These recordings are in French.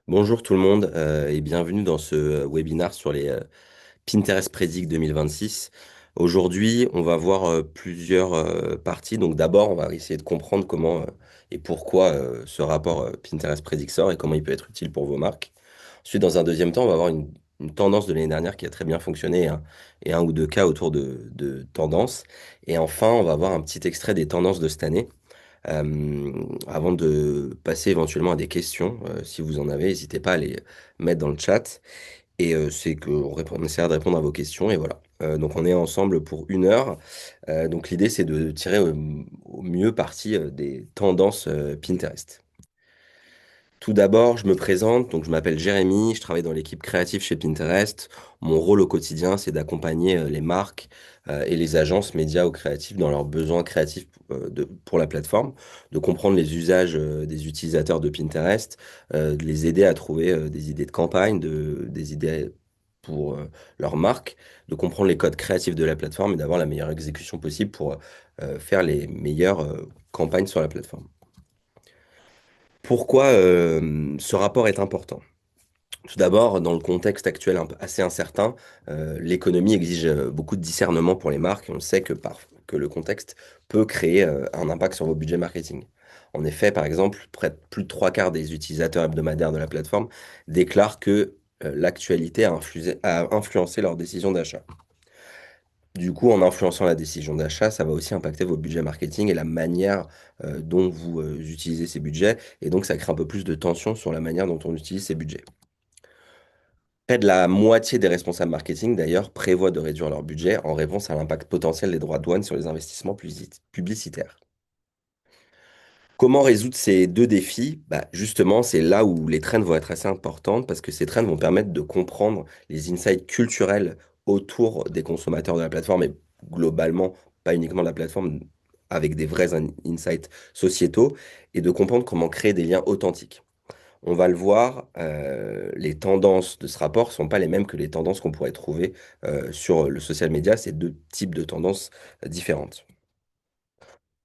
Bonjour tout le monde et bienvenue dans ce webinaire sur les Pinterest Predict 2026. Aujourd'hui, on va voir plusieurs parties. Donc d'abord, on va essayer de comprendre comment et pourquoi ce rapport Pinterest Predict sort et comment il peut être utile pour vos marques. Ensuite, dans un deuxième temps, on va voir une tendance de l'année dernière qui a très bien fonctionné hein, et un ou deux cas autour de tendances. Et enfin, on va voir un petit extrait des tendances de cette année. Avant de passer éventuellement à des questions, si vous en avez, n'hésitez pas à les mettre dans le chat. Et c'est qu'on essaiera de répondre à vos questions. Et voilà. Donc on est ensemble pour 1 heure. Donc l'idée c'est de tirer au mieux parti des tendances Pinterest. Tout d'abord, je me présente, donc je m'appelle Jérémy, je travaille dans l'équipe créative chez Pinterest. Mon rôle au quotidien, c'est d'accompagner les marques et les agences médias ou créatives dans leurs besoins créatifs pour la plateforme, de comprendre les usages des utilisateurs de Pinterest, de les aider à trouver des idées de campagne, des idées pour leur marque, de comprendre les codes créatifs de la plateforme et d'avoir la meilleure exécution possible pour faire les meilleures campagnes sur la plateforme. Pourquoi ce rapport est important? Tout d'abord, dans le contexte actuel assez incertain, l'économie exige beaucoup de discernement pour les marques et on sait que le contexte peut créer un impact sur vos budgets marketing. En effet, par exemple, près de plus de trois quarts des utilisateurs hebdomadaires de la plateforme déclarent que l'actualité a influencé leur décision d'achat. Du coup, en influençant la décision d'achat, ça va aussi impacter vos budgets marketing et la manière dont vous utilisez ces budgets. Et donc, ça crée un peu plus de tension sur la manière dont on utilise ces budgets. Près de la moitié des responsables marketing, d'ailleurs, prévoient de réduire leur budget en réponse à l'impact potentiel des droits de douane sur les investissements publicitaires. Comment résoudre ces deux défis? Bah, justement, c'est là où les trends vont être assez importantes parce que ces trends vont permettre de comprendre les insights culturels autour des consommateurs de la plateforme et globalement, pas uniquement de la plateforme, avec des vrais insights sociétaux et de comprendre comment créer des liens authentiques. On va le voir, les tendances de ce rapport ne sont pas les mêmes que les tendances qu'on pourrait trouver sur le social media. C'est deux types de tendances différentes.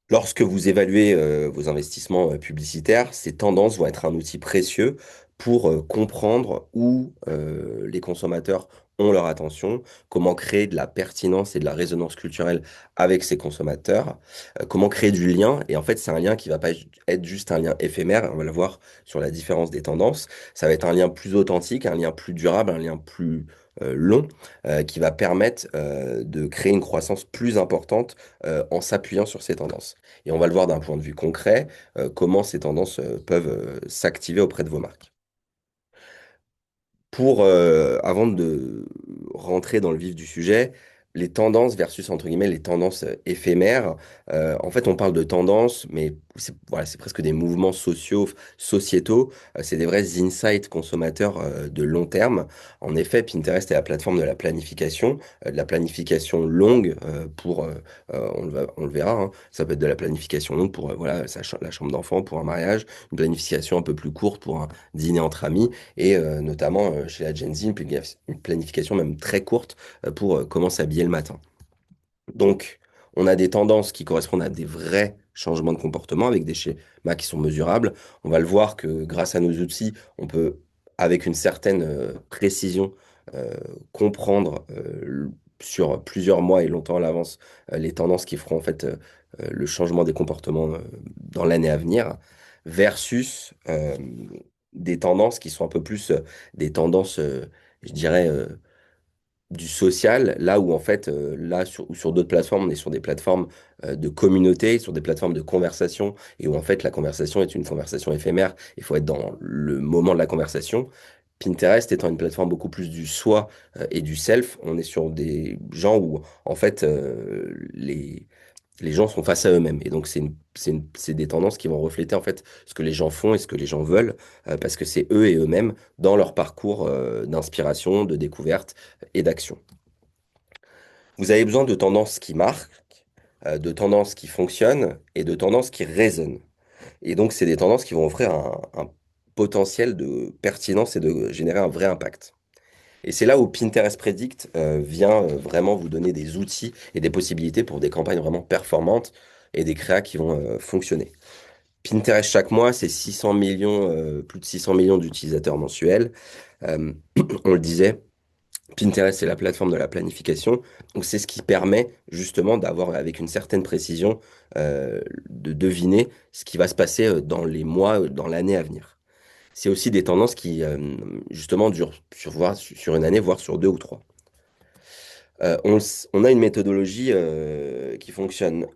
Lorsque vous évaluez vos investissements publicitaires, ces tendances vont être un outil précieux pour comprendre où les consommateurs ont leur attention, comment créer de la pertinence et de la résonance culturelle avec ces consommateurs, comment créer du lien. Et en fait, c'est un lien qui va pas être juste un lien éphémère, on va le voir sur la différence des tendances. Ça va être un lien plus authentique, un lien plus durable, un lien plus long, qui va permettre de créer une croissance plus importante en s'appuyant sur ces tendances. Et on va le voir d'un point de vue concret, comment ces tendances peuvent s'activer auprès de vos marques. Avant de rentrer dans le vif du sujet, les tendances versus, entre guillemets, les tendances éphémères, en fait, on parle de tendances, mais voilà, c'est presque des mouvements sociaux, sociétaux, c'est des vrais insights consommateurs de long terme. En effet, Pinterest est la plateforme de la planification longue on le verra, hein, ça peut être de la planification longue pour voilà, la chambre d'enfant, pour un mariage, une planification un peu plus courte pour un dîner entre amis et notamment chez la Gen Z, une planification même très courte pour comment s'habiller le matin. Donc, on a des tendances qui correspondent à des vrais changements de comportement avec des schémas qui sont mesurables. On va le voir que grâce à nos outils, on peut, avec une certaine précision, euh, comprendre sur plusieurs mois et longtemps à l'avance les tendances qui feront en fait le changement des comportements dans l'année à venir, versus des tendances qui sont un peu plus des tendances, je dirais, du social, là où en fait, là ou sur d'autres plateformes, on est sur des plateformes de communauté, sur des plateformes de conversation, et où en fait la conversation est une conversation éphémère, il faut être dans le moment de la conversation. Pinterest étant une plateforme beaucoup plus du soi et du self, on est sur des gens où en fait les gens sont face à eux-mêmes. Et donc, c'est des tendances qui vont refléter en fait ce que les gens font et ce que les gens veulent, parce que c'est eux et eux-mêmes dans leur parcours d'inspiration, de découverte et d'action. Vous avez besoin de tendances qui marquent, de tendances qui fonctionnent et de tendances qui résonnent. Et donc, c'est des tendances qui vont offrir un potentiel de pertinence et de générer un vrai impact. Et c'est là où Pinterest Predict vient vraiment vous donner des outils et des possibilités pour des campagnes vraiment performantes et des créas qui vont fonctionner. Pinterest chaque mois, c'est 600 millions, plus de 600 millions d'utilisateurs mensuels. Euh, on le disait, Pinterest, c'est la plateforme de la planification. Donc, c'est ce qui permet justement d'avoir, avec une certaine précision, de deviner ce qui va se passer dans les mois, dans l'année à venir. C'est aussi des tendances qui, justement, durent sur une année, voire sur deux ou trois. On a une méthodologie qui fonctionne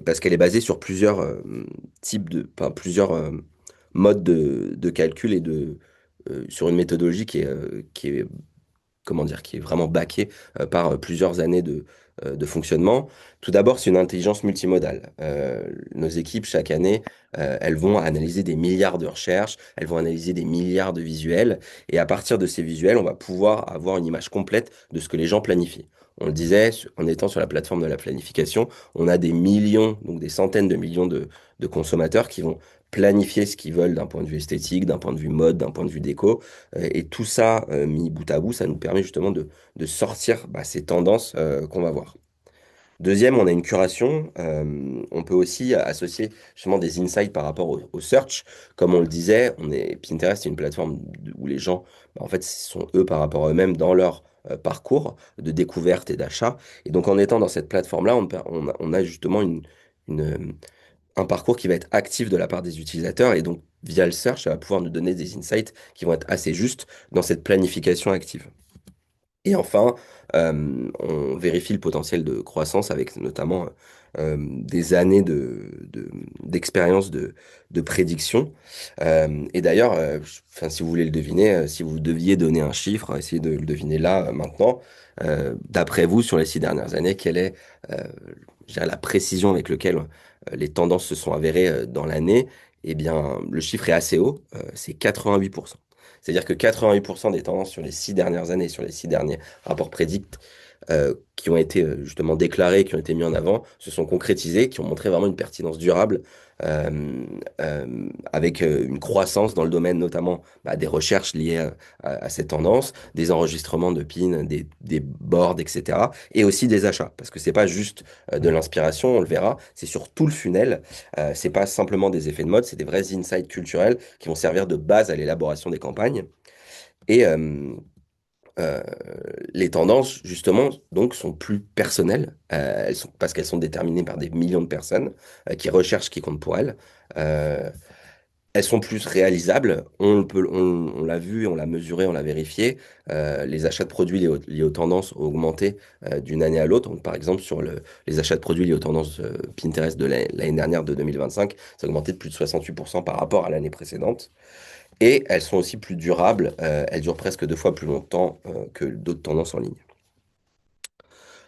parce qu'elle est basée sur plusieurs enfin, plusieurs modes de calcul sur une méthodologie qui est comment dire, qui est vraiment baqué par plusieurs années de fonctionnement. Tout d'abord, c'est une intelligence multimodale. Nos équipes, chaque année, elles vont analyser des milliards de recherches, elles vont analyser des milliards de visuels, et à partir de ces visuels, on va pouvoir avoir une image complète de ce que les gens planifient. On le disait, en étant sur la plateforme de la planification, on a des millions, donc des centaines de millions de consommateurs qui vont planifier ce qu'ils veulent d'un point de vue esthétique, d'un point de vue mode, d'un point de vue déco. Et tout ça, mis bout à bout, ça nous permet justement de sortir ces tendances qu'on va voir. Deuxième, on a une curation. On peut aussi associer justement des insights par rapport au search. Comme on le disait, Pinterest, c'est une plateforme où les gens, en fait, ce sont eux par rapport à eux-mêmes dans leur parcours de découverte et d'achat. Et donc, en étant dans cette plateforme-là, on a justement une, un parcours qui va être actif de la part des utilisateurs. Et donc, via le search, ça va pouvoir nous donner des insights qui vont être assez justes dans cette planification active. Et enfin, on vérifie le potentiel de croissance avec notamment des années d'expérience de prédiction. Et d'ailleurs, enfin, si vous voulez le deviner, si vous deviez donner un chiffre, essayez de le deviner là, maintenant. D'après vous, sur les 6 dernières années, quelle est je dirais, la précision avec laquelle les tendances se sont avérées dans l'année? Eh bien, le chiffre est assez haut, c'est 88%. C'est-à-dire que 88% des tendances sur les 6 dernières années, sur les 6 derniers rapports prédicts qui ont été justement déclarés, qui ont été mis en avant, se sont concrétisés, qui ont montré vraiment une pertinence durable avec une croissance dans le domaine notamment des recherches liées à ces tendances, des enregistrements de pins, des boards, etc. Et aussi des achats, parce que c'est pas juste de l'inspiration, on le verra, c'est sur tout le funnel. C'est pas simplement des effets de mode, c'est des vrais insights culturels qui vont servir de base à l'élaboration des campagnes. Et euh, les tendances, justement, donc, sont plus personnelles, parce qu'elles sont déterminées par des millions de personnes qui recherchent ce qui compte pour elles. Euh, Elles sont plus réalisables. On l'a vu, on l'a mesuré, on l'a vérifié. Les achats de produits liés aux tendances ont augmenté d'une année à l'autre. Donc, par exemple, sur les achats de produits liés aux tendances Pinterest de l'année dernière, de 2025, ça a augmenté de plus de 68% par rapport à l'année précédente. Et elles sont aussi plus durables. Elles durent presque 2 fois plus longtemps que d'autres tendances en ligne.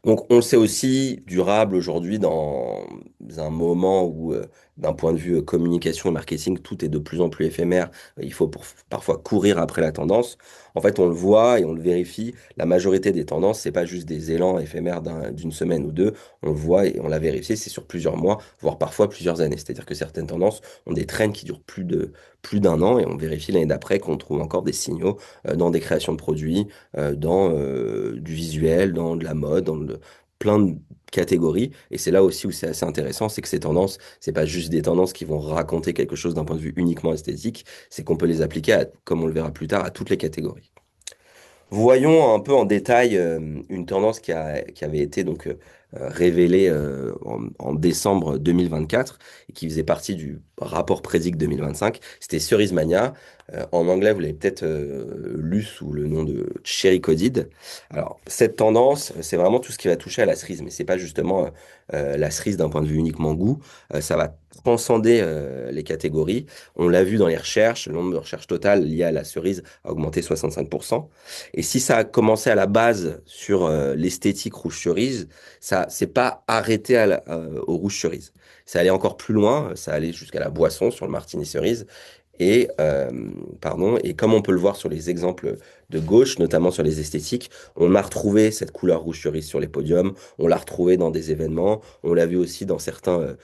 Donc, on le sait aussi, durable aujourd'hui dans un moment où, d'un point de vue communication et marketing, tout est de plus en plus éphémère. Il faut parfois courir après la tendance. En fait, on le voit et on le vérifie. La majorité des tendances, c'est pas juste des élans éphémères d'une semaine ou deux. On le voit et on l'a vérifié, c'est sur plusieurs mois, voire parfois plusieurs années. C'est-à-dire que certaines tendances ont des trends qui durent plus d'un an et on vérifie l'année d'après qu'on trouve encore des signaux dans des créations de produits dans du visuel, dans de la mode, plein de catégories. Et c'est là aussi où c'est assez intéressant, c'est que ces tendances, c'est pas juste des tendances qui vont raconter quelque chose d'un point de vue uniquement esthétique, c'est qu'on peut les appliquer, comme on le verra plus tard, à toutes les catégories. Voyons un peu en détail une tendance qui avait été donc révélée en décembre 2024 et qui faisait partie du rapport Prédict 2025. C'était Cerise Mania. En anglais, vous l'avez peut-être lu sous le nom de Cherry Coded. Alors, cette tendance, c'est vraiment tout ce qui va toucher à la cerise, mais c'est pas justement la cerise d'un point de vue uniquement goût. Ça va transcender les catégories. On l'a vu dans les recherches, le nombre de recherches totales liées à la cerise a augmenté 65%. Et si ça a commencé à la base sur l'esthétique rouge cerise, ça c'est pas arrêté au rouge cerise. Ça allait encore plus loin, ça allait jusqu'à la boisson sur le martini cerise. Et, et comme on peut le voir sur les exemples de gauche, notamment sur les esthétiques, on a retrouvé cette couleur rouge cerise sur les podiums, on l'a retrouvé dans des événements, on l'a vu aussi dans certains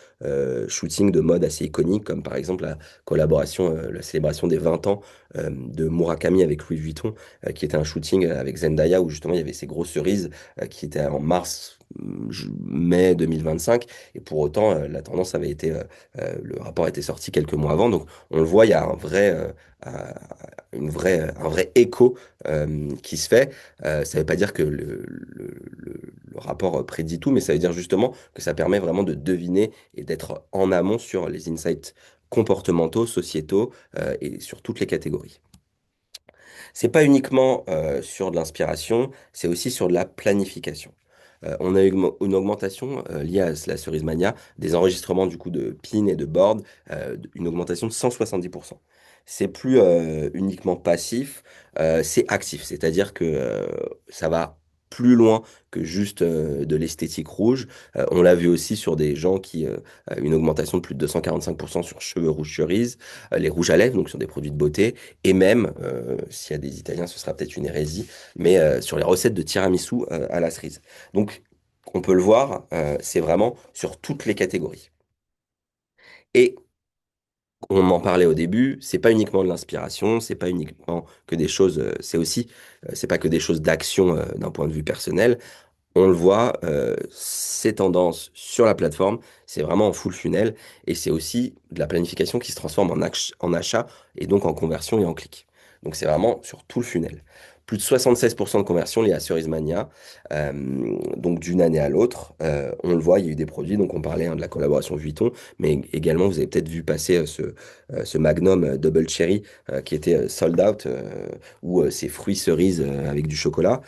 shootings de mode assez iconiques, comme par exemple la collaboration, la célébration des 20 ans de Murakami avec Louis Vuitton, qui était un shooting avec Zendaya, où justement il y avait ces grosses cerises qui étaient en mars mai 2025, et pour autant, la tendance avait été, le rapport a été sorti quelques mois avant, donc on le voit, il y a un un vrai écho qui se fait. Ça ne veut pas dire que le rapport prédit tout, mais ça veut dire justement que ça permet vraiment de deviner et d'être en amont sur les insights comportementaux, sociétaux, et sur toutes les catégories. C'est pas uniquement sur de l'inspiration, c'est aussi sur de la planification. On a eu une augmentation liée à la Cerise Mania, des enregistrements du coup de pin et de board, une augmentation de 170%. C'est plus uniquement passif, c'est actif, c'est-à-dire que ça va plus loin que juste de l'esthétique rouge. On l'a vu aussi sur des gens qui, une augmentation de plus de 245% sur cheveux rouges cerises, les rouges à lèvres, donc sur des produits de beauté, et même, s'il y a des Italiens, ce sera peut-être une hérésie, mais sur les recettes de tiramisu à la cerise. Donc, on peut le voir, c'est vraiment sur toutes les catégories. Et on en parlait au début, c'est pas uniquement de l'inspiration, c'est pas uniquement que des choses, c'est aussi, c'est pas que des choses d'action d'un point de vue personnel. On le voit, ces tendances sur la plateforme, c'est vraiment en full funnel et c'est aussi de la planification qui se transforme en achat et donc en conversion et en clic. Donc c'est vraiment sur tout le funnel. Plus de 76% de conversion liées à Cerise Mania, donc d'une année à l'autre. On le voit, il y a eu des produits, donc on parlait de la collaboration Vuitton, mais également vous avez peut-être vu passer ce Magnum Double Cherry qui était sold out, ou ces fruits cerises avec du chocolat.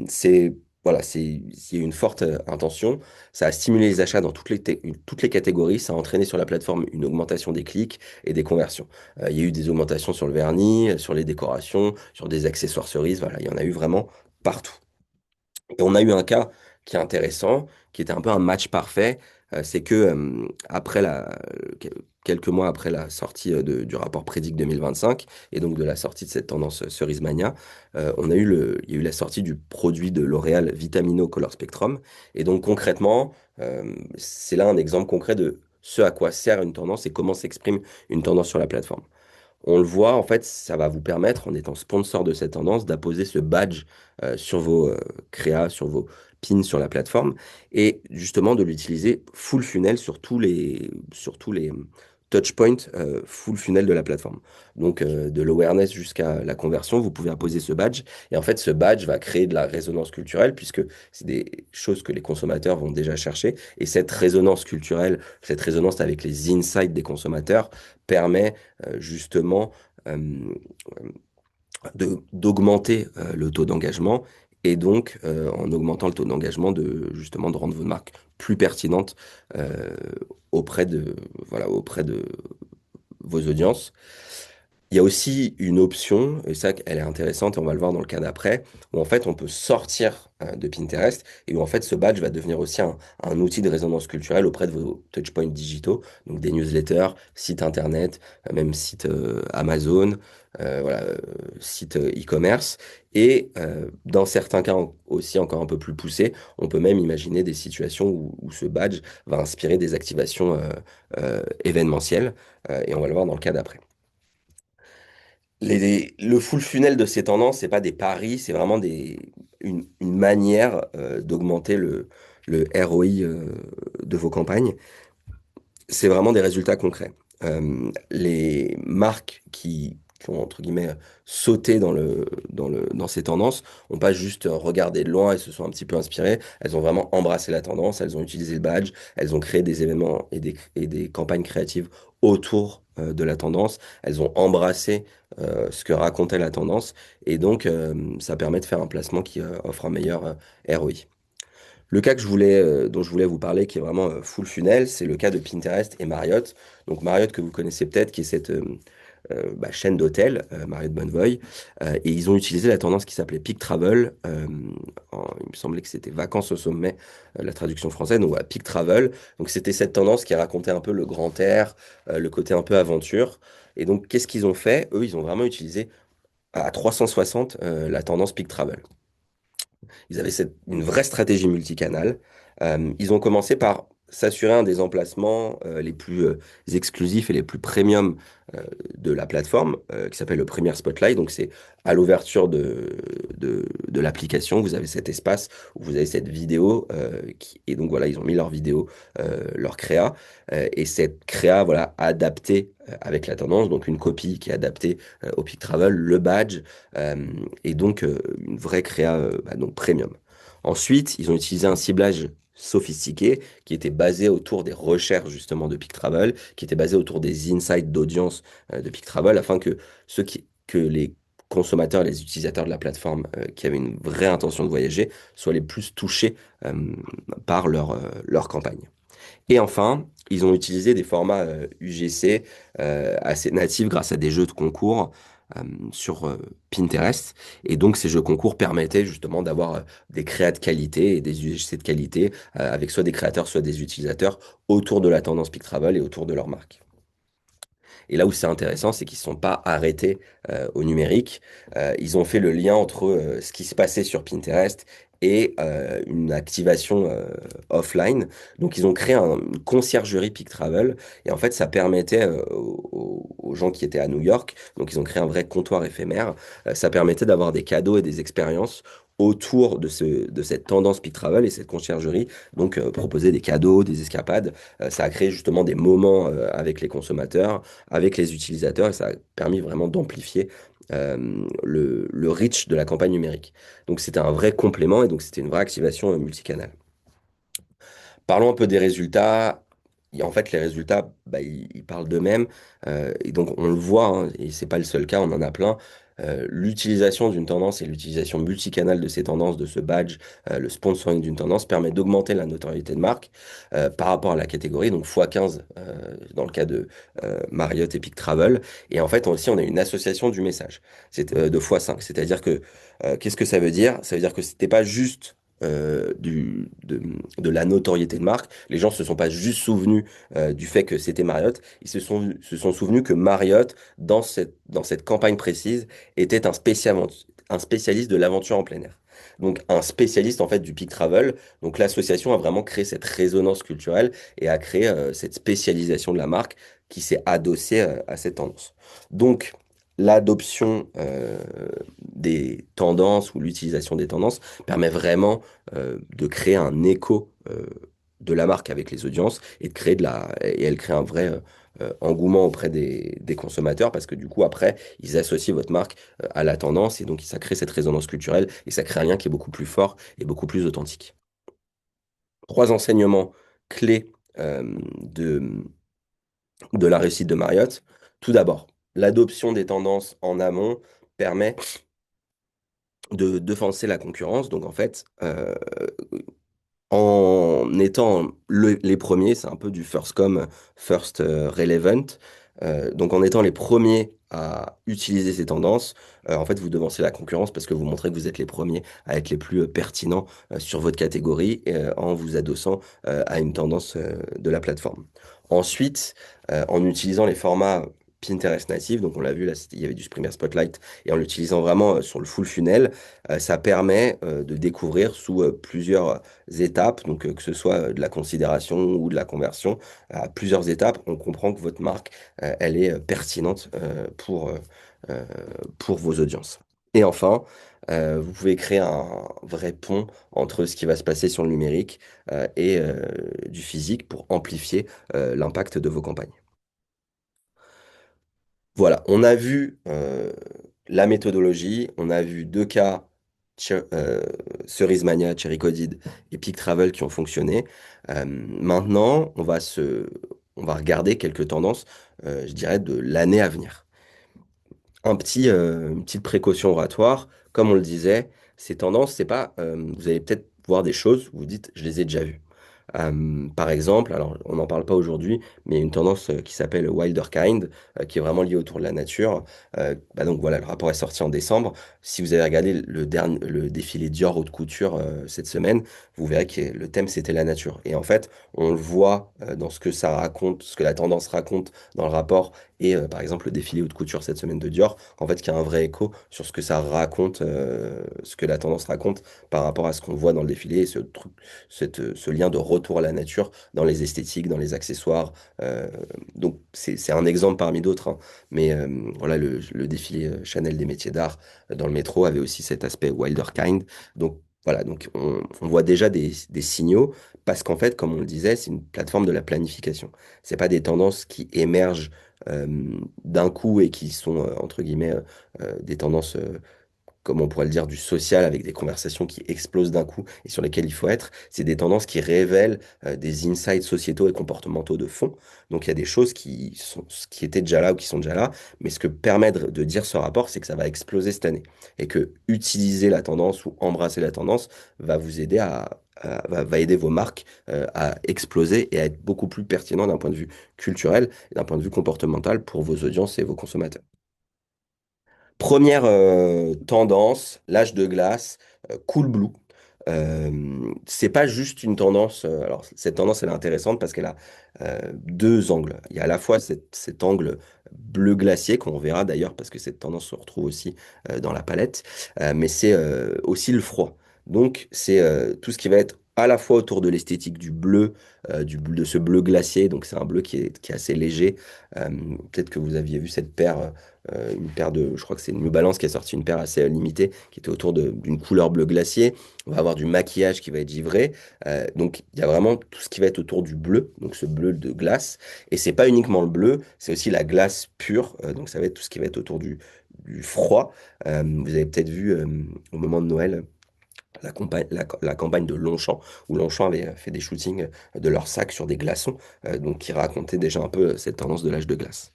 C'est voilà, il y a eu une forte intention. Ça a stimulé les achats dans toutes les catégories. Ça a entraîné sur la plateforme une augmentation des clics et des conversions. Il y a eu des augmentations sur le vernis, sur les décorations, sur des accessoires cerises. Voilà, il y en a eu vraiment partout. Et on a eu un cas qui est intéressant, qui était un peu un match parfait. C'est que quelques mois après la sortie du rapport Prédic 2025 et donc de la sortie de cette tendance Cerise Mania, il y a eu la sortie du produit de L'Oréal Vitamino Color Spectrum. Et donc concrètement, c'est là un exemple concret de ce à quoi sert une tendance et comment s'exprime une tendance sur la plateforme. On le voit, en fait, ça va vous permettre, en étant sponsor de cette tendance, d'apposer ce badge sur vos créas, sur vos pins sur la plateforme, et justement de l'utiliser full funnel sur tous les touch points full funnel de la plateforme. Donc de l'awareness jusqu'à la conversion, vous pouvez apposer ce badge, et en fait, ce badge va créer de la résonance culturelle, puisque c'est des choses que les consommateurs vont déjà chercher, et cette résonance culturelle, cette résonance avec les insights des consommateurs, permet justement euh, d'augmenter le taux d'engagement et donc en augmentant le taux d'engagement justement de rendre vos marques plus pertinentes euh, auprès voilà, auprès de vos audiences. Il y a aussi une option, et ça, elle est intéressante, et on va le voir dans le cas d'après, où en fait on peut sortir de Pinterest et où en fait ce badge va devenir aussi un outil de résonance culturelle auprès de vos touchpoints digitaux, donc des newsletters, sites internet, même sites Amazon, voilà, sites e-commerce. Et dans certains cas aussi encore un peu plus poussés, on peut même imaginer des situations où ce badge va inspirer des activations événementielles, et on va le voir dans le cas d'après. Le full funnel de ces tendances, c'est pas des paris, c'est vraiment une manière d'augmenter le ROI de vos campagnes. C'est vraiment des résultats concrets. Les marques qui ont, entre guillemets, sauté dans ces tendances n'ont pas juste regardé de loin et se sont un petit peu inspirées. Elles ont vraiment embrassé la tendance, elles ont utilisé le badge, elles ont créé des événements et des campagnes créatives autour de la tendance. Elles ont embrassé ce que racontait la tendance et donc ça permet de faire un placement qui offre un meilleur ROI. Le cas dont je voulais vous parler, qui est vraiment full funnel, c'est le cas de Pinterest et Marriott. Donc Marriott que vous connaissez peut-être, qui est cette chaîne d'hôtels, Marriott Bonvoy, et ils ont utilisé la tendance qui s'appelait Peak Travel. Il me semblait que c'était vacances au sommet, la traduction française, donc voilà, Peak Travel. Donc c'était cette tendance qui racontait un peu le grand air, le côté un peu aventure. Et donc qu'est-ce qu'ils ont fait? Eux, ils ont vraiment utilisé à 360 la tendance Peak Travel. Ils avaient une vraie stratégie multicanale. Ils ont commencé par s'assurer un des emplacements les plus exclusifs et les plus premium euh, de la plateforme, qui s'appelle le Premier Spotlight. Donc c'est à l'ouverture de l'application, vous avez cet espace où vous avez cette vidéo, et donc voilà, ils ont mis leur vidéo, leur créa, et cette créa, voilà, adaptée avec la tendance, donc une copie qui est adaptée au Peak Travel, le badge, euh, et donc une vraie créa bah, donc premium. Ensuite, ils ont utilisé un ciblage sophistiqué qui était basé autour des recherches justement de Peak Travel, qui était basé autour des insights d'audience de Peak Travel, afin que que les consommateurs, les utilisateurs de la plateforme qui avaient une vraie intention de voyager soient les plus touchés euh, par leur campagne. Et enfin, ils ont utilisé des formats UGC assez natifs grâce à des jeux de concours euh, sur Pinterest. Et donc, ces jeux concours permettaient justement d'avoir des créas de qualité et des UGC de qualité avec soit des créateurs, soit des utilisateurs autour de la tendance Peak Travel et autour de leur marque. Et là où c'est intéressant, c'est qu'ils ne sont pas arrêtés au numérique. Ils ont fait le lien entre ce qui se passait sur Pinterest et une activation offline. Donc, ils ont créé une conciergerie Peak Travel. Et en fait, ça permettait aux gens qui étaient à New York, donc ils ont créé un vrai comptoir éphémère, ça permettait d'avoir des cadeaux et des expériences autour de cette tendance Peak Travel et cette conciergerie. Donc, proposer des cadeaux, des escapades. Ça a créé justement des moments avec les consommateurs, avec les utilisateurs, et ça a permis vraiment d'amplifier le reach de la campagne numérique. Donc c'était un vrai complément et donc c'était une vraie activation multicanal. Parlons un peu des résultats. Et en fait, les résultats, bah, ils parlent d'eux-mêmes. Et donc, on le voit, hein, et c'est pas le seul cas, on en a plein. L'utilisation d'une tendance et l'utilisation multicanale de ces tendances, de ce badge, le sponsoring d'une tendance permet d'augmenter la notoriété de marque par rapport à la catégorie, donc x15 dans le cas de Marriott Epic Travel. Et en fait, aussi, on a une association du message de x5. C'est-à-dire que, qu'est-ce que ça veut dire? Ça veut dire que c'était pas juste de la notoriété de marque. Les gens se sont pas juste souvenus du fait que c'était Marriott, ils se sont souvenus que Marriott, dans cette campagne précise, était un spécialiste de l'aventure en plein air. Donc un spécialiste en fait du peak travel. Donc l'association a vraiment créé cette résonance culturelle et a créé cette spécialisation de la marque qui s'est adossée à cette tendance. Donc l'adoption des tendances ou l'utilisation des tendances permet vraiment de créer un écho de la marque avec les audiences et de créer et elle crée un vrai engouement auprès des consommateurs parce que du coup après ils associent votre marque à la tendance et donc ça crée cette résonance culturelle et ça crée un lien qui est beaucoup plus fort et beaucoup plus authentique. Trois enseignements clés de la réussite de Marriott. Tout d'abord, l'adoption des tendances en amont permet de devancer la concurrence. Donc en fait, en étant les premiers, c'est un peu du first come, first relevant. Donc en étant les premiers à utiliser ces tendances, en fait vous devancez la concurrence parce que vous montrez que vous êtes les premiers à être les plus pertinents sur votre catégorie en vous adossant à une tendance de la plateforme. Ensuite, en utilisant les formats Pinterest native, donc on l'a vu là, il y avait du Premier Spotlight, et en l'utilisant vraiment sur le full funnel, ça permet de découvrir sous plusieurs étapes, donc que ce soit de la considération ou de la conversion, à plusieurs étapes, on comprend que votre marque, elle est pertinente euh, pour vos audiences. Et enfin, vous pouvez créer un vrai pont entre ce qui va se passer sur le numérique et du physique pour amplifier l'impact de vos campagnes. Voilà, on a vu la méthodologie, on a vu deux cas, Cerise Mania, Cherry Coded et Peak Travel qui ont fonctionné. Maintenant, on va regarder quelques tendances, je dirais, de l'année à venir. Une petite précaution oratoire, comme on le disait, ces tendances, c'est pas, vous allez peut-être voir des choses, vous dites, je les ai déjà vues. Par exemple, alors on n'en parle pas aujourd'hui, mais il y a une tendance qui s'appelle Wilder Kind, qui est vraiment liée autour de la nature. Bah donc voilà, le rapport est sorti en décembre. Si vous avez regardé le défilé Dior haute couture cette semaine, vous verrez que le thème c'était la nature. Et en fait, on le voit dans ce que ça raconte, ce que la tendance raconte dans le rapport et par exemple le défilé haute couture cette semaine de Dior, en fait, qui a un vrai écho sur ce que ça raconte, ce que la tendance raconte par rapport à ce qu'on voit dans le défilé et ce truc, ce lien de retour à la nature dans les esthétiques, dans les accessoires. euh, donc c'est un exemple parmi d'autres, hein. Mais voilà, le défilé Chanel des métiers d'art dans le métro avait aussi cet aspect Wilder Kind. Donc voilà, donc on voit déjà des signaux parce qu'en fait, comme on le disait, c'est une plateforme de la planification. C'est pas des tendances qui émergent euh, d'un coup et qui sont entre guillemets des tendances comme on pourrait le dire, du social avec des conversations qui explosent d'un coup et sur lesquelles il faut être. C'est des tendances qui révèlent des insights sociétaux et comportementaux de fond. Donc il y a des choses qui étaient déjà là ou qui sont déjà là, mais ce que permet de dire ce rapport, c'est que ça va exploser cette année et que utiliser la tendance ou embrasser la tendance va vous aider va aider vos marques à exploser et à être beaucoup plus pertinent d'un point de vue culturel et d'un point de vue comportemental pour vos audiences et vos consommateurs. Première tendance, l'âge de glace, Cool Blue. C'est pas juste une tendance. Alors, cette tendance, elle est intéressante parce qu'elle a deux angles. Il y a à la fois cet angle bleu glacier qu'on verra d'ailleurs parce que cette tendance se retrouve aussi dans la palette, mais c'est aussi le froid. Donc, c'est tout ce qui va être à la fois autour de l'esthétique du bleu, de ce bleu glacier. Donc, c'est un bleu qui est assez léger. Euh, Peut-être que vous aviez vu cette paire. Une paire de, je crois que c'est New Balance qui a sorti une paire assez limitée, qui était autour d'une couleur bleu glacier. On va avoir du maquillage qui va être givré. Donc il y a vraiment tout ce qui va être autour du bleu, donc ce bleu de glace. Et c'est pas uniquement le bleu, c'est aussi la glace pure. Donc ça va être tout ce qui va être autour du froid. Vous avez peut-être vu au moment de Noël. La campagne de Longchamp, où Longchamp avait fait des shootings de leurs sacs sur des glaçons, donc qui racontait déjà un peu cette tendance de l'âge de glace.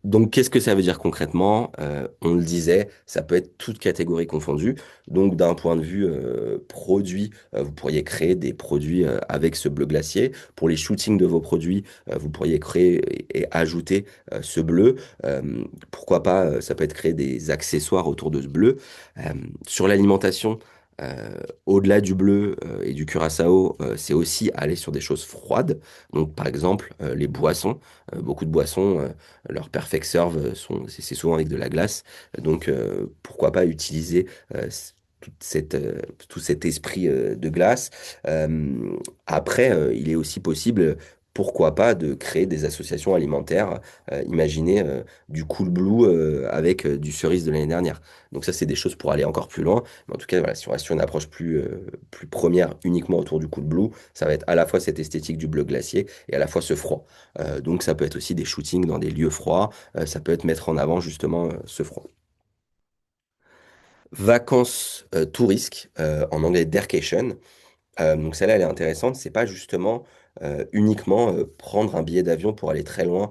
Donc, qu'est-ce que ça veut dire concrètement? On le disait, ça peut être toute catégorie confondue. Donc, d'un point de vue produit, vous pourriez créer des produits avec ce bleu glacier. Pour les shootings de vos produits, vous pourriez créer et ajouter ce bleu. Pourquoi pas, ça peut être créer des accessoires autour de ce bleu. Euh, sur l'alimentation, euh, au-delà du bleu et du curaçao, c'est aussi aller sur des choses froides. Donc, par exemple, les boissons. Beaucoup de boissons. Leurs perfect serve c'est souvent avec de la glace. Donc, pourquoi pas utiliser toute tout cet esprit de glace. Euh, Après, il est aussi possible, pourquoi pas, de créer des associations alimentaires. Imaginez du Cool Blue avec du cerise de l'année dernière. Donc ça, c'est des choses pour aller encore plus loin. Mais en tout cas, voilà, si on reste sur une approche plus première uniquement autour du Cool Blue, ça va être à la fois cette esthétique du bleu glacier et à la fois ce froid. Donc ça peut être aussi des shootings dans des lieux froids, ça peut être mettre en avant justement ce froid. Vacances touristes, en anglais Dercation. Donc celle-là, elle est intéressante. C'est pas justement uniquement prendre un billet d'avion pour aller très loin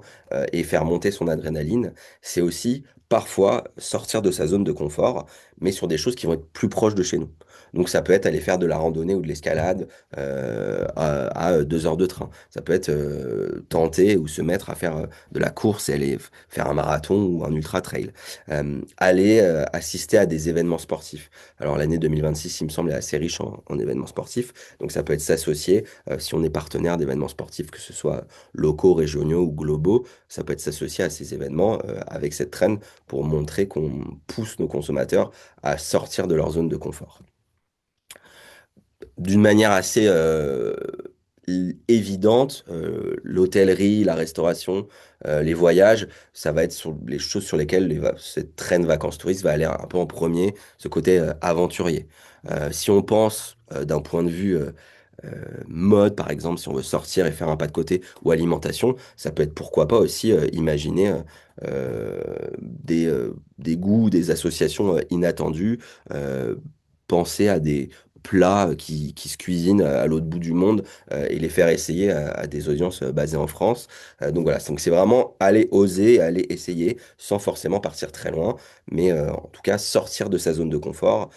et faire monter son adrénaline. C'est aussi parfois sortir de sa zone de confort, mais sur des choses qui vont être plus proches de chez nous. Donc ça peut être aller faire de la randonnée ou de l'escalade à 2 heures de train. Ça peut être tenter ou se mettre à faire de la course et aller faire un marathon ou un ultra trail. Aller assister à des événements sportifs. Alors l'année 2026, il me semble, est assez riche en événements sportifs. Donc ça peut être s'associer, si on est partenaire d'événements sportifs, que ce soit locaux, régionaux ou globaux, ça peut être s'associer à ces événements avec cette traîne pour montrer qu'on pousse nos consommateurs à sortir de leur zone de confort. D'une manière assez évidente, l'hôtellerie, la restauration, les voyages, ça va être sur les choses sur lesquelles cette traîne vacances touristes va aller un peu en premier, ce côté aventurier. Si on pense d'un point de vue mode, par exemple, si on veut sortir et faire un pas de côté, ou alimentation, ça peut être pourquoi pas aussi imaginer des goûts, des associations inattendues, euh, penser à des plats qui se cuisinent à l'autre bout du monde et les faire essayer à des audiences basées en France. Donc voilà, donc c'est vraiment aller oser, aller essayer sans forcément partir très loin, mais en tout cas sortir de sa zone de confort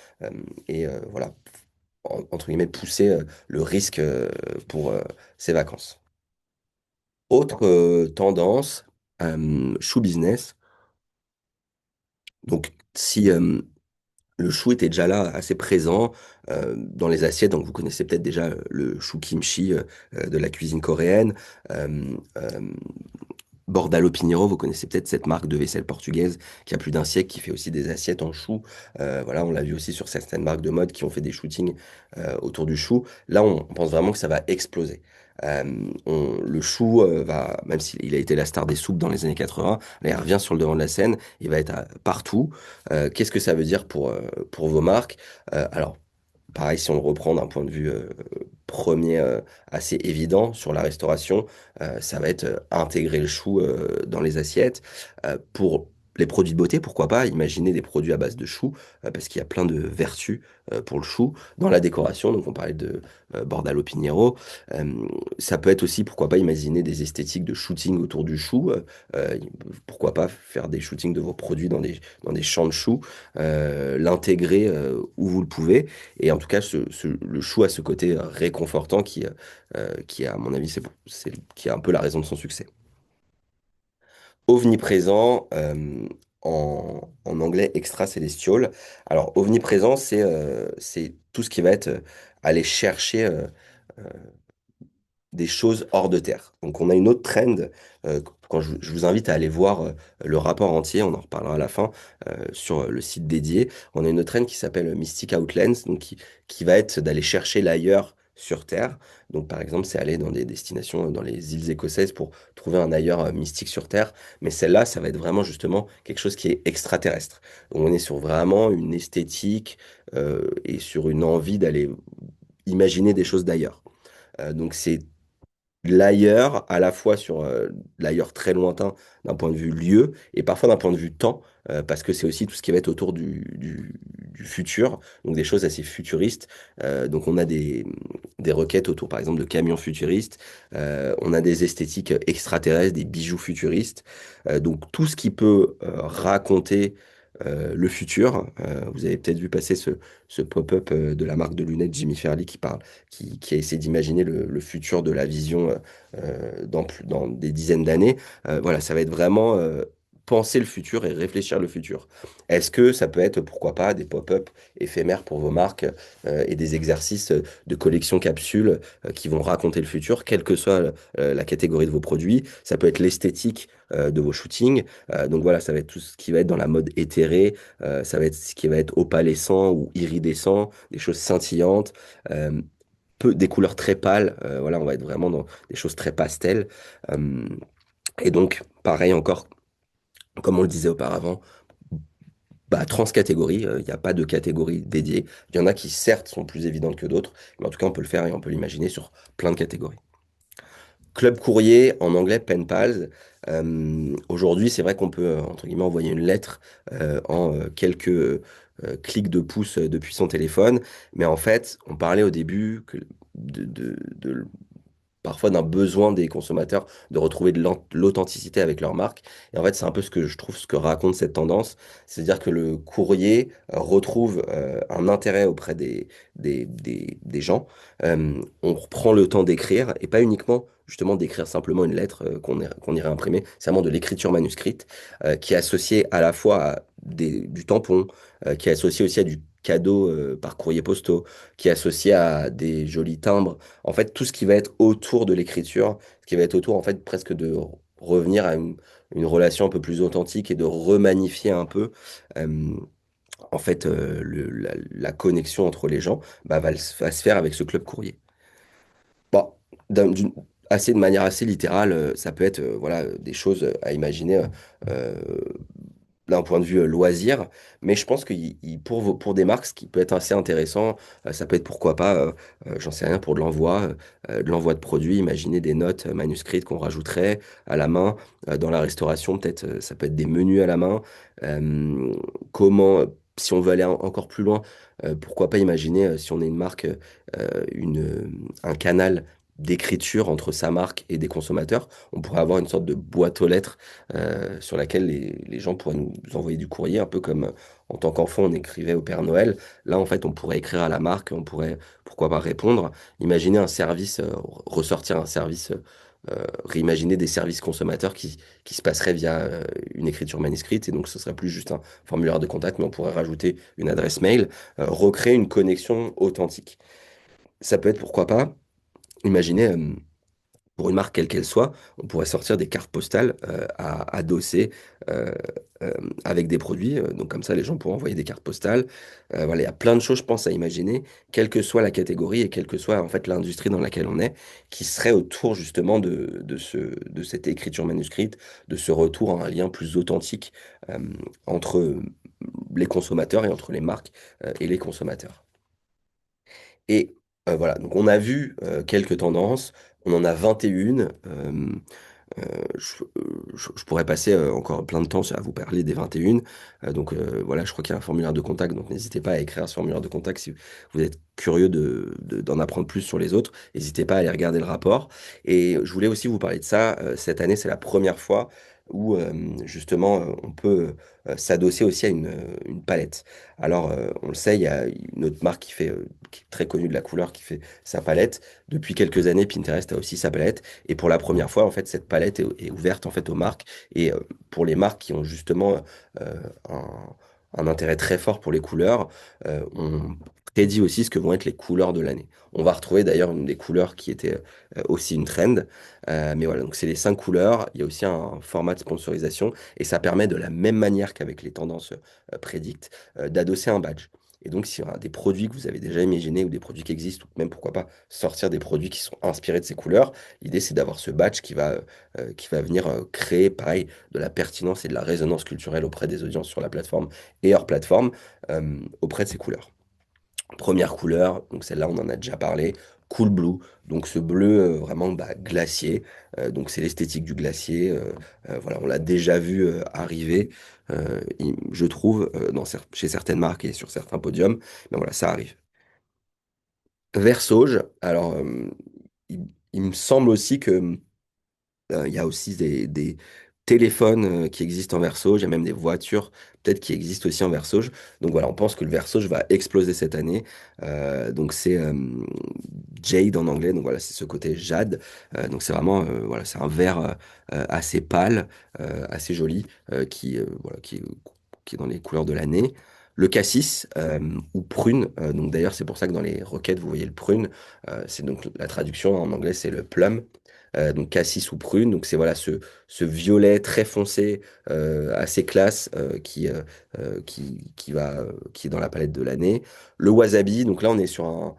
et voilà, entre guillemets, pousser le risque pour ses vacances. Autre tendance, shoe business. Donc, si le chou était déjà là, assez présent dans les assiettes, donc vous connaissez peut-être déjà le chou kimchi de la cuisine coréenne. Euh, euh, Bordalo Pinheiro, vous connaissez peut-être cette marque de vaisselle portugaise qui a plus d'un siècle, qui fait aussi des assiettes en chou. Voilà, on l'a vu aussi sur certaines marques de mode qui ont fait des shootings autour du chou. Là, on pense vraiment que ça va exploser. Le chou va, même s'il a été la star des soupes dans les années 80, là, il revient sur le devant de la scène, il va être partout. Qu'est-ce que ça veut dire pour vos marques? Alors, pareil, si on le reprend d'un point de vue premier assez évident sur la restauration, ça va être intégrer le chou dans les assiettes. Pour les produits de beauté, pourquoi pas imaginer des produits à base de chou, parce qu'il y a plein de vertus pour le chou. Dans la décoration, donc on parlait de Bordalo Pinheiro, euh, ça peut être aussi, pourquoi pas imaginer des esthétiques de shooting autour du chou. Euh, Pourquoi pas faire des shootings de vos produits dans des champs de choux, l'intégrer où vous le pouvez. Et en tout cas, le chou a ce côté réconfortant qui, à mon avis, qui est un peu la raison de son succès. Omniprésent, en anglais extracelestial. Alors, omniprésent, c'est tout ce qui va être aller chercher euh, des choses hors de terre. Donc on a une autre trend, quand je vous invite à aller voir le rapport entier, on en reparlera à la fin, sur le site dédié. On a une autre trend qui s'appelle Mystic Outlands, donc qui va être d'aller chercher l'ailleurs sur Terre. Donc par exemple, c'est aller dans des destinations dans les îles écossaises pour trouver un ailleurs mystique sur Terre. Mais celle-là, ça va être vraiment justement quelque chose qui est extraterrestre. Donc, on est sur vraiment une esthétique et sur une envie d'aller imaginer des choses d'ailleurs. Donc c'est l'ailleurs, à la fois sur l'ailleurs très lointain d'un point de vue lieu et parfois d'un point de vue temps, parce que c'est aussi tout ce qui va être autour du futur, donc des choses assez futuristes. Donc on a des requêtes autour, par exemple, de camions futuristes, on a des esthétiques extraterrestres, des bijoux futuristes, donc tout ce qui peut raconter le futur. Vous avez peut-être vu passer ce pop-up de la marque de lunettes Jimmy Fairley qui a essayé d'imaginer le futur de la vision dans des dizaines d'années. Voilà, ça va être vraiment penser le futur et réfléchir le futur. Est-ce que ça peut être, pourquoi pas, des pop-up éphémères pour vos marques et des exercices de collection capsules qui vont raconter le futur, quelle que soit la catégorie de vos produits. Ça peut être l'esthétique de vos shootings. Donc voilà, ça va être tout ce qui va être dans la mode éthérée, ça va être ce qui va être opalescent ou iridescent, des choses scintillantes. Euh, des couleurs très pâles. Voilà, on va être vraiment dans des choses très pastel. Euh, et donc, pareil encore, comme on le disait auparavant, bah, transcatégorie, il n'y a pas de catégorie dédiée. Il y en a qui, certes, sont plus évidentes que d'autres, mais en tout cas, on peut le faire et on peut l'imaginer sur plein de catégories. Club courrier, en anglais, pen pals. Aujourd'hui, c'est vrai qu'on peut, entre guillemets, envoyer une lettre en quelques clics de pouce depuis son téléphone. Mais en fait, on parlait au début de parfois d'un besoin des consommateurs de retrouver de l'authenticité avec leur marque. Et en fait, c'est un peu ce que je trouve, ce que raconte cette tendance. C'est-à-dire que le courrier retrouve un intérêt auprès des gens. On reprend le temps d'écrire et pas uniquement justement d'écrire simplement une lettre qu'on irait imprimer. C'est vraiment de l'écriture manuscrite qui est associée à la fois à du tampon, qui est associée aussi à du cadeau par courrier postaux, qui est associé à des jolis timbres, en fait, tout ce qui va être autour de l'écriture, ce qui va être autour, en fait, presque de revenir à une relation un peu plus authentique et de remanifier un peu, euh, en fait, la connexion entre les gens, bah, va se faire avec ce club courrier. Bon, de manière assez littérale, ça peut être voilà, des choses à imaginer euh, d'un point de vue loisir, mais je pense que pour des marques, ce qui peut être assez intéressant, ça peut être pourquoi pas, j'en sais rien, pour de l'envoi de produits, imaginer des notes manuscrites qu'on rajouterait à la main, dans la restauration, peut-être ça peut être des menus à la main. Euh, si on veut aller encore plus loin, pourquoi pas imaginer, si on est une marque, un canal d'écriture entre sa marque et des consommateurs, on pourrait avoir une sorte de boîte aux lettres sur laquelle les gens pourraient nous envoyer du courrier, un peu comme en tant qu'enfant on écrivait au Père Noël. Là, en fait, on pourrait écrire à la marque, on pourrait, pourquoi pas, répondre. Imaginer un service, ressortir un service, réimaginer des services consommateurs qui se passeraient via une écriture manuscrite. Et donc, ce serait plus juste un formulaire de contact, mais on pourrait rajouter une adresse mail, recréer une connexion authentique. Ça peut être, pourquoi pas, imaginer pour une marque quelle qu'elle soit, on pourrait sortir des cartes postales à adosser euh, euh, avec des produits. Donc comme ça, les gens pourront envoyer des cartes postales. Voilà, il y a plein de choses, je pense, à imaginer, quelle que soit la catégorie et quelle que soit en fait l'industrie dans laquelle on est, qui serait autour justement de cette écriture manuscrite, de ce retour à un lien plus authentique euh, entre les consommateurs et entre les marques et les consommateurs. Et voilà, donc on a vu quelques tendances, on en a 21. Euh, je pourrais passer encore plein de temps à vous parler des 21. Donc voilà, je crois qu'il y a un formulaire de contact, donc n'hésitez pas à écrire ce formulaire de contact si vous êtes curieux d'en apprendre plus sur les autres. N'hésitez pas à aller regarder le rapport. Et je voulais aussi vous parler de ça. Cette année, c'est la première fois où justement on peut s'adosser aussi à une palette. Alors, on le sait, il y a une autre marque qui est très connue de la couleur qui fait sa palette. Depuis quelques années, Pinterest a aussi sa palette. Et pour la première fois, en fait, cette palette est ouverte en fait aux marques. Et pour les marques qui ont justement euh, un, un intérêt très fort pour les couleurs, on prédit aussi ce que vont être les couleurs de l'année. On va retrouver d'ailleurs une des couleurs qui était aussi une trend. Mais voilà, donc c'est les 5 couleurs. Il y a aussi un format de sponsorisation. Et ça permet de la même manière qu'avec les tendances prédictes, d'adosser un badge. Et donc, s'il y a des produits que vous avez déjà imaginés ou des produits qui existent, ou même pourquoi pas sortir des produits qui sont inspirés de ces couleurs, l'idée c'est d'avoir ce badge qui va venir créer, pareil, de la pertinence et de la résonance culturelle auprès des audiences sur la plateforme et hors plateforme auprès de ces couleurs. Première couleur, donc celle-là on en a déjà parlé, Cool Blue, donc ce bleu vraiment glacier, donc c'est l'esthétique du glacier, voilà, on l'a déjà vu arriver, je trouve, chez certaines marques et sur certains podiums, mais voilà, ça arrive. Vert sauge, alors il me semble aussi que il y a aussi des téléphones qui existent en verso. Il y a même des voitures peut-être qui existent aussi en verso. Donc voilà, on pense que le verso va exploser cette année. Donc c'est Jade en anglais. Donc voilà, c'est ce côté jade. Donc c'est vraiment voilà, c'est un vert assez pâle, assez joli, voilà, qui est dans les couleurs de l'année. Le cassis ou prune, donc d'ailleurs c'est pour ça que dans les requêtes vous voyez le prune, c'est donc la traduction en anglais c'est le plum, donc cassis ou prune. Donc c'est voilà ce violet très foncé, assez classe, qui est dans la palette de l'année. Le wasabi, donc là on est sur un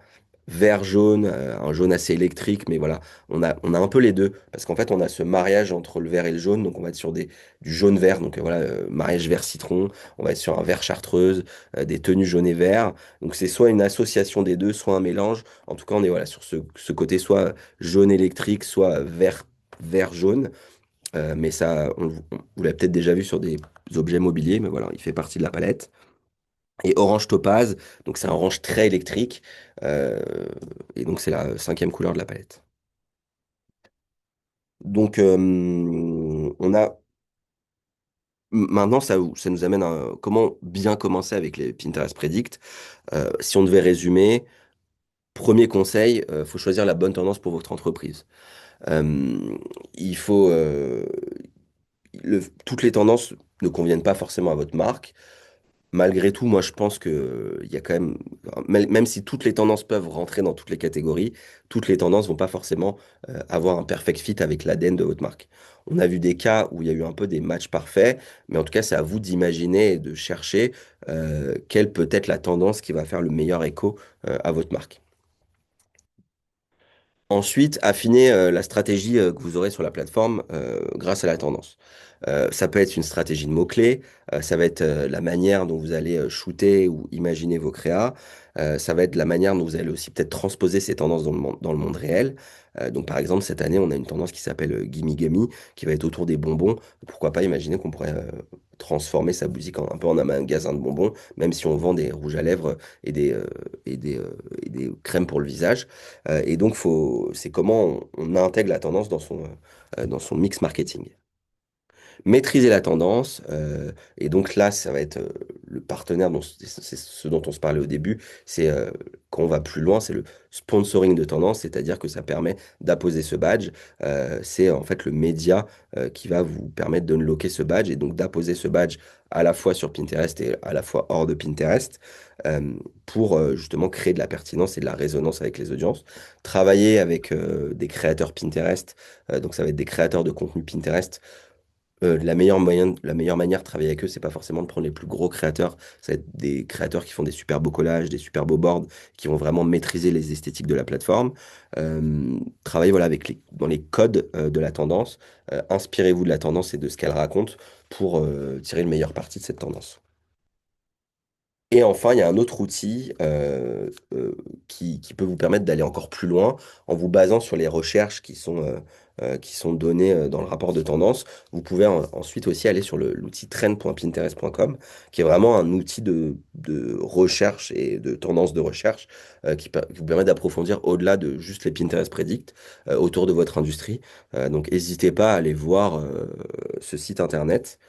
vert jaune, un jaune assez électrique, mais voilà, on a un peu les deux, parce qu'en fait on a ce mariage entre le vert et le jaune, donc on va être sur du jaune-vert, donc voilà, mariage vert-citron, on va être sur un vert chartreuse, des tenues jaune et vert, donc c'est soit une association des deux, soit un mélange. En tout cas on est voilà sur ce côté soit jaune électrique, soit vert jaune. Mais ça, vous l'avez peut-être déjà vu sur des objets mobiliers, mais voilà, il fait partie de la palette. Et orange topaz, donc c'est un orange très électrique, euh, et donc c'est la 5e couleur de la palette. Donc on a maintenant ça nous amène à comment bien commencer avec les Pinterest Predict. Si on devait résumer, premier conseil, faut choisir la bonne tendance pour votre entreprise. Euh, il faut toutes les tendances ne conviennent pas forcément à votre marque. Malgré tout, moi, je pense que il y a quand même, même si toutes les tendances peuvent rentrer dans toutes les catégories, toutes les tendances vont pas forcément avoir un perfect fit avec l'ADN de votre marque. On a vu des cas où il y a eu un peu des matchs parfaits, mais en tout cas, c'est à vous d'imaginer et de chercher quelle peut être la tendance qui va faire le meilleur écho à votre marque. Ensuite, affiner la stratégie que vous aurez sur la plateforme grâce à la tendance. Ça peut être une stratégie de mots-clés, ça va être la manière dont vous allez shooter ou imaginer vos créas, ça va être la manière dont vous allez aussi peut-être transposer ces tendances dans le monde réel. Donc par exemple, cette année, on a une tendance qui s'appelle Gimme Gummy, qui va être autour des bonbons. Pourquoi pas imaginer qu'on pourrait transformer sa boutique un peu en un magasin de bonbons, même si on vend des rouges à lèvres et et des crèmes pour le visage. Et donc, c'est comment on intègre la tendance dans son mix marketing. Maîtriser la tendance, et donc là, ça va être le partenaire, c'est ce dont on se parlait au début, c'est quand on va plus loin, c'est le sponsoring de tendance, c'est-à-dire que ça permet d'apposer ce badge. C'est en fait le média qui va vous permettre de unlocker ce badge et donc d'apposer ce badge à la fois sur Pinterest et à la fois hors de Pinterest euh, pour justement créer de la pertinence et de la résonance avec les audiences. Travailler avec des créateurs Pinterest, donc ça va être des créateurs de contenu Pinterest. La meilleure manière de travailler avec eux, c'est pas forcément de prendre les plus gros créateurs. Ça va être des créateurs qui font des super beaux collages, des super beaux boards, qui vont vraiment maîtriser les esthétiques de la plateforme. Travaillez voilà, dans les codes de la tendance. Inspirez-vous de la tendance et de ce qu'elle raconte pour tirer le meilleur parti de cette tendance. Et enfin, il y a un autre outil qui peut vous permettre d'aller encore plus loin en vous basant sur les recherches qui sont données dans le rapport de tendance. Vous pouvez ensuite aussi aller sur l'outil trend.pinterest.com, qui est vraiment un outil de recherche et de tendance de recherche qui vous permet d'approfondir au-delà de juste les Pinterest Predict autour de votre industrie. Donc, n'hésitez pas à aller voir ce site internet.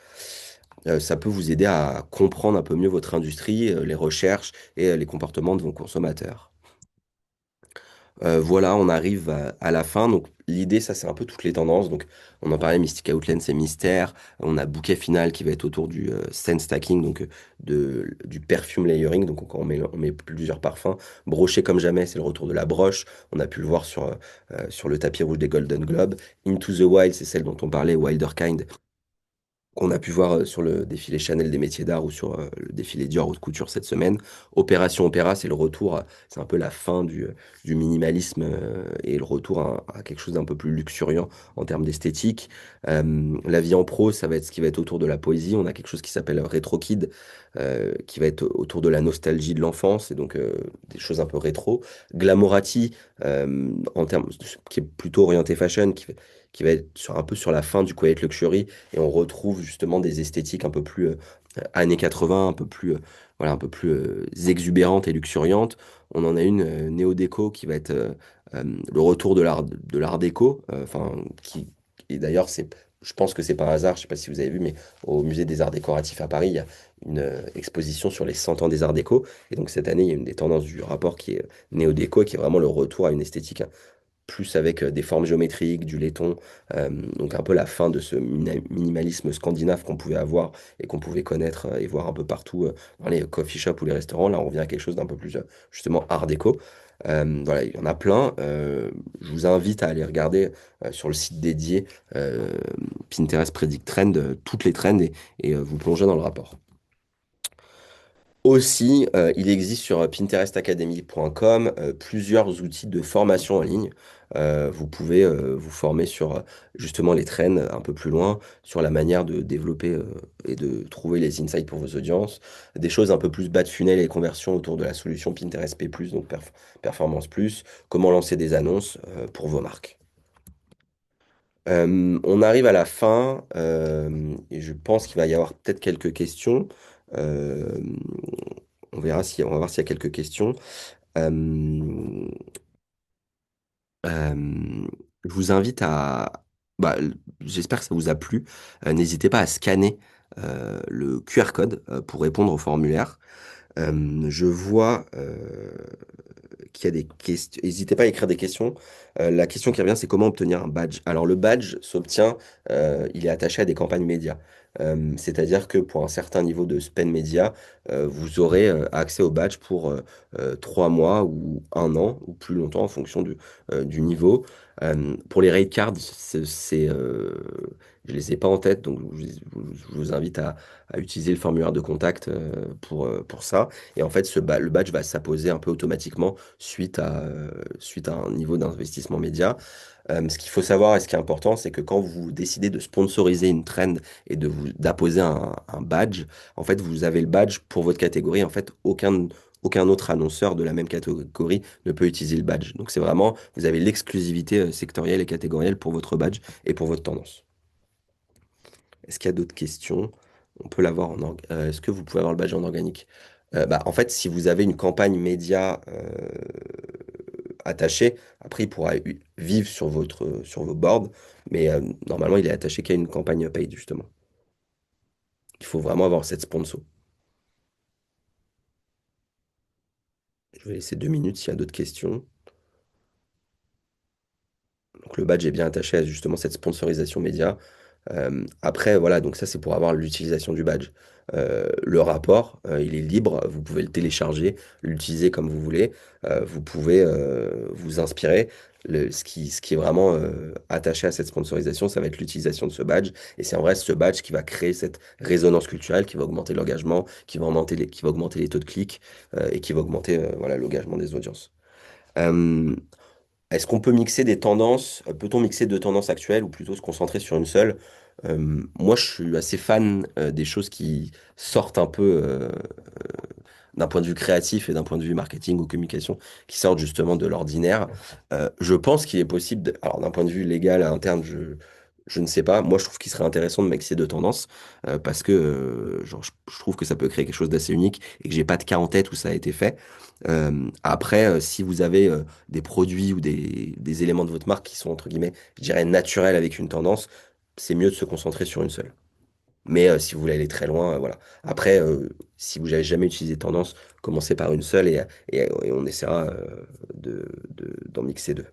Ça peut vous aider à comprendre un peu mieux votre industrie, les recherches et les comportements de vos consommateurs. Voilà, on arrive à la fin. Donc, l'idée, ça, c'est un peu toutes les tendances. Donc, on en parlait, Mystic Outline, c'est mystère. On a bouquet final qui va être autour du scent stacking, donc du perfume layering. Donc, quand on met plusieurs parfums. Broché comme jamais, c'est le retour de la broche. On a pu le voir sur le tapis rouge des Golden Globes. Into the Wild, c'est celle dont on parlait, Wilder Kind, qu'on a pu voir sur le défilé Chanel des métiers d'art ou sur le défilé Dior haute couture cette semaine. Opération Opéra, c'est le retour, c'est un peu la fin du minimalisme et le retour à quelque chose d'un peu plus luxuriant en termes d'esthétique. La vie en pro, ça va être ce qui va être autour de la poésie. On a quelque chose qui s'appelle Retro Kid, qui va être autour de la nostalgie de l'enfance et donc des choses un peu rétro. Glamourati, qui est plutôt orienté fashion, qui va être un peu sur la fin du quiet luxury et on retrouve justement des esthétiques un peu plus années 80, un peu plus, voilà, un peu plus exubérantes et luxuriantes. On en a une néo-déco qui va être le retour de l'art déco, et d'ailleurs, je pense que c'est par hasard, je sais pas si vous avez vu, mais au Musée des Arts Décoratifs à Paris, il y a une exposition sur les 100 ans des Arts Déco. Et donc cette année, il y a une des tendances du rapport qui est néo-déco, qui est vraiment le retour à une esthétique plus avec des formes géométriques, du laiton, donc un peu la fin de ce minimalisme scandinave qu'on pouvait avoir et qu'on pouvait connaître et voir un peu partout dans les coffee shops ou les restaurants. Là, on revient à quelque chose d'un peu plus justement art déco. Voilà, il y en a plein. Je vous invite à aller regarder sur le site dédié Pinterest Predict Trend, toutes les trends et vous plonger dans le rapport. Aussi, il existe sur pinterestacademy.com plusieurs outils de formation en ligne. Vous pouvez vous former sur justement les trends un peu plus loin, sur la manière de développer et de trouver les insights pour vos audiences, des choses un peu plus bas de funnel et conversion autour de la solution Pinterest P+, donc Performance Plus, comment lancer des annonces pour vos marques. On arrive à la fin et je pense qu'il va y avoir peut-être quelques questions. Euh, on va voir s'il y a quelques questions. Euh, je vous invite bah, j'espère que ça vous a plu. N'hésitez pas à scanner le QR code pour répondre au formulaire. Je vois qu'il y a des questions. N'hésitez pas à écrire des questions. La question qui revient, c'est comment obtenir un badge. Alors, le badge s'obtient, il est attaché à des campagnes médias. C'est-à-dire que pour un certain niveau de spend média, vous aurez accès au badge pour 3 mois ou un an ou plus longtemps en fonction du niveau. Pour les rate cards, je les ai pas en tête, donc je vous invite à utiliser le formulaire de contact pour ça. Et en fait, le badge va s'apposer un peu automatiquement suite à un niveau d'investissement média. Ce qu'il faut savoir et ce qui est important, c'est que quand vous décidez de sponsoriser une trend et d'apposer un badge, en fait, vous avez le badge pour votre catégorie. En fait, aucun autre annonceur de la même catégorie ne peut utiliser le badge. Donc, c'est vraiment, vous avez l'exclusivité sectorielle et catégorielle pour votre badge et pour votre tendance. Est-ce qu'il y a d'autres questions? On peut l'avoir est-ce que vous pouvez avoir le badge en organique? Bah, en fait, si vous avez une campagne média attachée, après, il pourra vivre sur vos boards, mais normalement, il est attaché qu'à une campagne paid, justement. Il faut vraiment avoir cette sponsor. Je vais laisser 2 minutes s'il y a d'autres questions. Donc le badge est bien attaché à justement cette sponsorisation média. Après, voilà, donc ça c'est pour avoir l'utilisation du badge. Le rapport, il est libre, vous pouvez le télécharger, l'utiliser comme vous voulez. Vous pouvez vous inspirer. Ce qui est vraiment attaché à cette sponsorisation, ça va être l'utilisation de ce badge. Et c'est en vrai ce badge qui va créer cette résonance culturelle, qui va augmenter l'engagement, qui va augmenter les taux de clics et qui va augmenter voilà, l'engagement des audiences. Euh, Est-ce qu'on peut mixer des tendances? Peut-on mixer deux tendances actuelles ou plutôt se concentrer sur une seule? Moi, je suis assez fan des choses qui sortent un peu d'un point de vue créatif et d'un point de vue marketing ou communication, qui sortent justement de l'ordinaire. Je pense qu'il est possible, alors d'un point de vue légal, interne, je ne sais pas. Moi, je trouve qu'il serait intéressant de mixer deux tendances parce que genre, je trouve que ça peut créer quelque chose d'assez unique et que j'ai pas de cas en tête où ça a été fait. Après, si vous avez des produits ou des éléments de votre marque qui sont, entre guillemets, je dirais, naturels avec une tendance, c'est mieux de se concentrer sur une seule. Mais si vous voulez aller très loin, voilà. Après, si vous n'avez jamais utilisé tendance, commencez par une seule et on essaiera d'en mixer deux.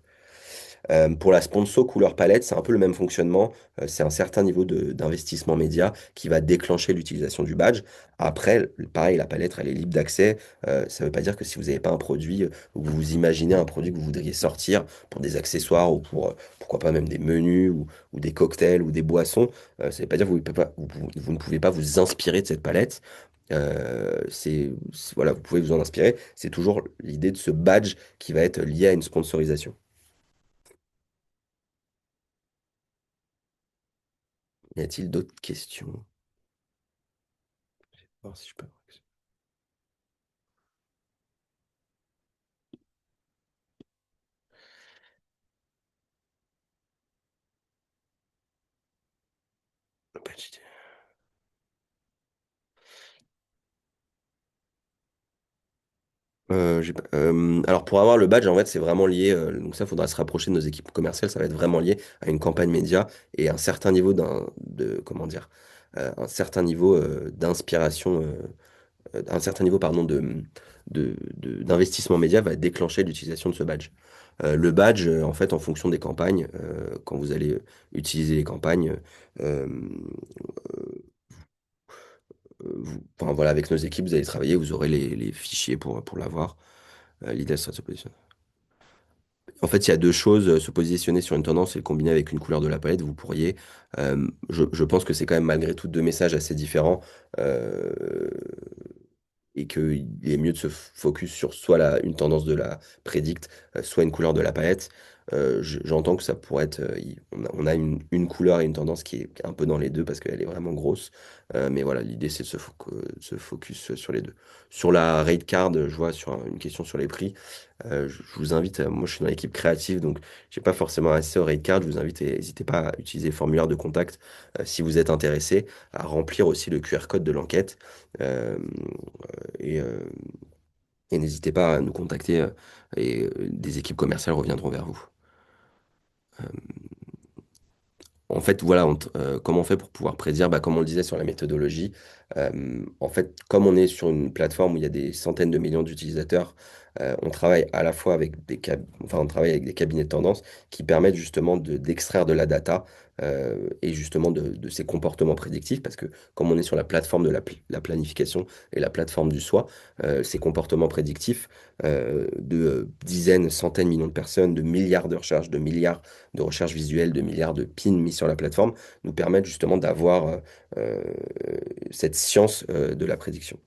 Pour la sponsor couleur palette, c'est un peu le même fonctionnement. C'est un certain niveau d'investissement média qui va déclencher l'utilisation du badge. Après, pareil, la palette, elle est libre d'accès. Ça ne veut pas dire que si vous n'avez pas un produit, ou que vous imaginez un produit que vous voudriez sortir pour des accessoires ou pour, pourquoi pas même des menus ou des cocktails ou des boissons, ça ne veut pas dire que vous ne pouvez pas vous inspirer de cette palette. Voilà, vous pouvez vous en inspirer. C'est toujours l'idée de ce badge qui va être lié à une sponsorisation. Y a-t-il d'autres questions? Voir si je peux. Pas d'idée. Alors pour avoir le badge, en fait, c'est vraiment lié. Donc ça, faudra se rapprocher de nos équipes commerciales. Ça va être vraiment lié à une campagne média et un certain niveau comment dire, un certain niveau d'inspiration, un certain niveau, pardon, d'investissement média va déclencher l'utilisation de ce badge. Le badge, en fait, en fonction des campagnes, quand vous allez utiliser les campagnes, euh, enfin voilà, avec nos équipes, vous allez travailler, vous aurez les fichiers pour l'avoir. L'idée sera de se positionner. En fait, il y a deux choses, se positionner sur une tendance et le combiner avec une couleur de la palette, vous pourriez. Je pense que c'est quand même malgré tout deux messages assez différents euh, et qu'il est mieux de se focus sur soit une tendance de la prédicte, soit une couleur de la palette. J'entends que ça pourrait être. On a une couleur et une tendance qui est un peu dans les deux parce qu'elle est vraiment grosse. Mais voilà, l'idée c'est de se focus sur les deux. Sur la rate card, je vois sur une question sur les prix. Je vous invite, moi je suis dans l'équipe créative, donc j'ai pas forcément accès au rate card. Je vous invite, n'hésitez pas à utiliser le formulaire de contact si vous êtes intéressé, à remplir aussi le QR code de l'enquête. Euh, et euh, et n'hésitez pas à nous contacter et des équipes commerciales reviendront vers vous. En fait, voilà, comment on fait pour pouvoir prédire? Bah, comme on le disait sur la méthodologie, en fait, comme on est sur une plateforme où il y a des centaines de millions d'utilisateurs, on travaille à la fois avec enfin, on travaille avec des cabinets de tendance qui permettent justement d'extraire de la data et justement de ces comportements prédictifs, parce que comme on est sur la plateforme de la planification et la plateforme du soi, ces comportements prédictifs de dizaines, centaines, millions de personnes, de milliards de recherches, de milliards de recherche visuelle, de milliards de pins mis sur la plateforme, nous permettent justement d'avoir euh, cette science de la prédiction.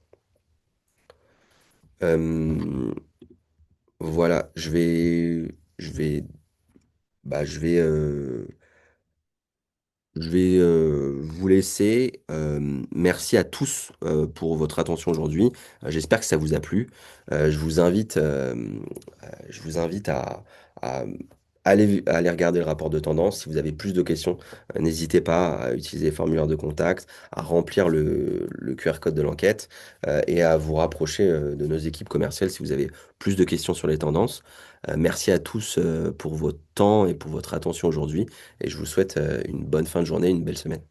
Euh, voilà, je vais, je vais vous laisser. Merci à tous pour votre attention aujourd'hui. J'espère que ça vous a plu. Je vous invite à aller regarder le rapport de tendance. Si vous avez plus de questions, n'hésitez pas à utiliser les formulaires de contact, à remplir le QR code de l'enquête et à vous rapprocher de nos équipes commerciales si vous avez plus de questions sur les tendances. Merci à tous pour votre temps et pour votre attention aujourd'hui et je vous souhaite une bonne fin de journée, une belle semaine.